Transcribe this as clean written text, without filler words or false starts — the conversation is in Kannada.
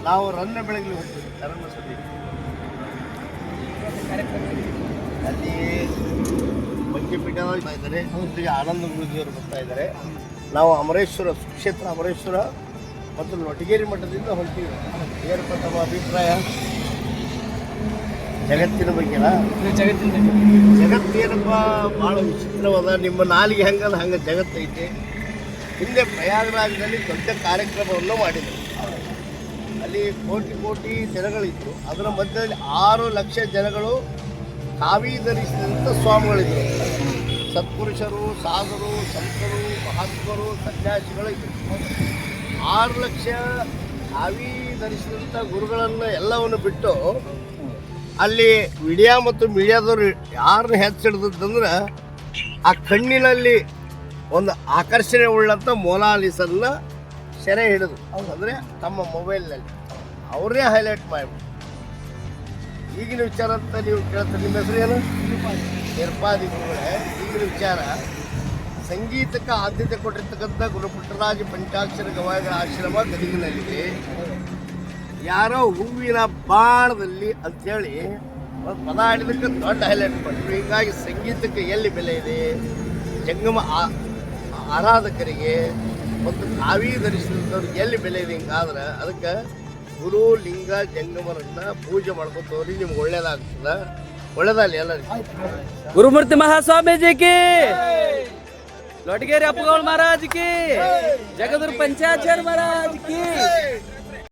ನಾವು ರನ್ನ ಬೆಳಗ್ಗೆ ಹೋಗ್ತೀವಿ ಶರಣ ಸುದ್ದಿ ಅಲ್ಲಿ ಪಂಚಪೀಠ ಇದ್ದಾರೆ, ಜೊತೆಗೆ ಆನಂದ ಗುರುಜಿಯವರು ಬರ್ತಾ ಇದ್ದಾರೆ. ನಾವು ಅಮರೇಶ್ವರ ಸುಕ್ಷೇತ್ರ ಅಮರೇಶ್ವರ ಮತ್ತು ಲೊಟಗೇರಿ ಮಠದಿಂದ ಹೊಂತೀವಿ. ಏನಪ್ಪ ತಮ್ಮ ಅಭಿಪ್ರಾಯ ಜಗತ್ತಿನ ಬಗ್ಗೆನ? ಜಗತ್ತೇನಪ್ಪ ಭಾಳ ವಿಚಿತ್ರವಾದ. ನಿಮ್ಮ ನಾಲಿಗೆ ಹೆಂಗದ ಹಂಗೆ ಜಗತ್ತೈತೆ. ಹಿಂದೆ ಪ್ರಯಾಗರಾಜದಲ್ಲಿ ದೊಡ್ಡ ಕಾರ್ಯಕ್ರಮವನ್ನು ಮಾಡಿದರು. ಅಲ್ಲಿ ಕೋಟಿ ಕೋಟಿ ಜನಗಳಿದ್ದರು. ಅದರ ಮಧ್ಯದಲ್ಲಿ 6 ಲಕ್ಷ ಜನಗಳು ಕಾವಿ ಧರಿಸಿದಂಥ ಸ್ವಾಮಿಗಳಿದ್ದರು. ಸತ್ಪುರುಷರು, ಸಾಧುರು, ಸಂತರು, ಮಹಾತ್ಮರು, ಸನ್ಯಾಸಿಗಳು ಇದ್ದರು. 6 ಲಕ್ಷ ಕಾವಿ ಧರಿಸಿದಂಥ ಗುರುಗಳನ್ನು ಎಲ್ಲವನ್ನು ಬಿಟ್ಟು ಅಲ್ಲಿ ಮೀಡಿಯಾ ಮತ್ತು ಮೀಡಿಯಾದವರು ಯಾರನ್ನ ಹೆಚ್ಚಿಡ್ದಂದ್ರೆ ಆ ಕಣ್ಣಿನಲ್ಲಿ ಒಂದು ಆಕರ್ಷಣೆ ಉಳ್ಳಂಥ ಮೊನಾಲಿಸನ್ನ ಸೆರೆ ಹಿಡಿದು ಅಂದರೆ ತಮ್ಮ ಮೊಬೈಲ್ನಲ್ಲಿ ಅವ್ರನ್ನೇ ಹೈಲೈಟ್ ಮಾಡಿಬಿಟ್ಟು ಈಗಿನ ವಿಚಾರ ಅಂತ ನೀವು ಕೇಳ್ತಾರೆ. ನಿಮ್ಮ ಹೆಸರು ಏನು? ನಿರ್ಪಾದಿ ಗುರುಗಳೇ. ಈಗಿನ ವಿಚಾರ ಸಂಗೀತಕ್ಕೆ ಆದ್ಯತೆ ಕೊಟ್ಟಿರ್ತಕ್ಕಂಥ ಗುರುಪುಟ್ಟರಾಜ ಪಂಚಾಕ್ಷರ ಗವಾಯಿಗಳ ಆಶ್ರಮ ಗದಗಿನಲ್ಲಿದೆ. ಯಾರೋ ಹೂವಿನ ಬಾಣದಲ್ಲಿ ಅಂಥೇಳಿ ಒಂದು ಪದ ಆಡಿದಕ್ಕೆ ದೊಡ್ಡ ಹೈಲೈಟ್ ಮಾಡಿದ್ರು. ಹೀಗಾಗಿ ಸಂಗೀತಕ್ಕೆ ಎಲ್ಲಿ ಬೆಲೆ ಇದೆ? ಜಂಗಮ ಆರಾಧಕರಿಗೆ ಮತ್ತು ಕಾವಿ ಧರಿಸಿದವ್ರಿಗೆ ಎಲ್ಲಿ ಬೆಲೆ ಇದೆ? ಹಿಂಗಾದ್ರೆ ಅದಕ್ಕೆ ಗುರು ಲಿಂಗ ಜಂಗಮರನ್ನ ಪೂಜೆ ಮಾಡ್ಕೊತವ್ರಿ, ನಿಮ್ಗೆ ಒಳ್ಳೇದಾಗ್ತದ. ಒಳ್ಳೇದಲ್ಲಿ ಎಲ್ಲರಿಗೂ. ಗುರುಮೂರ್ತಿ ಮಹಾಸ್ವಾಮೀಜಿ ಕಿ, ಲೊಟಗೇರಿ ಅಪ್ಪಗೌಡ ಮಹಾರಾಜ್ ಕಿ, ಜಗದ್ಗುರು ಪಂಚಾಚಾರ್ಯ ಮಹಾರಾಜ್ ಕಿ.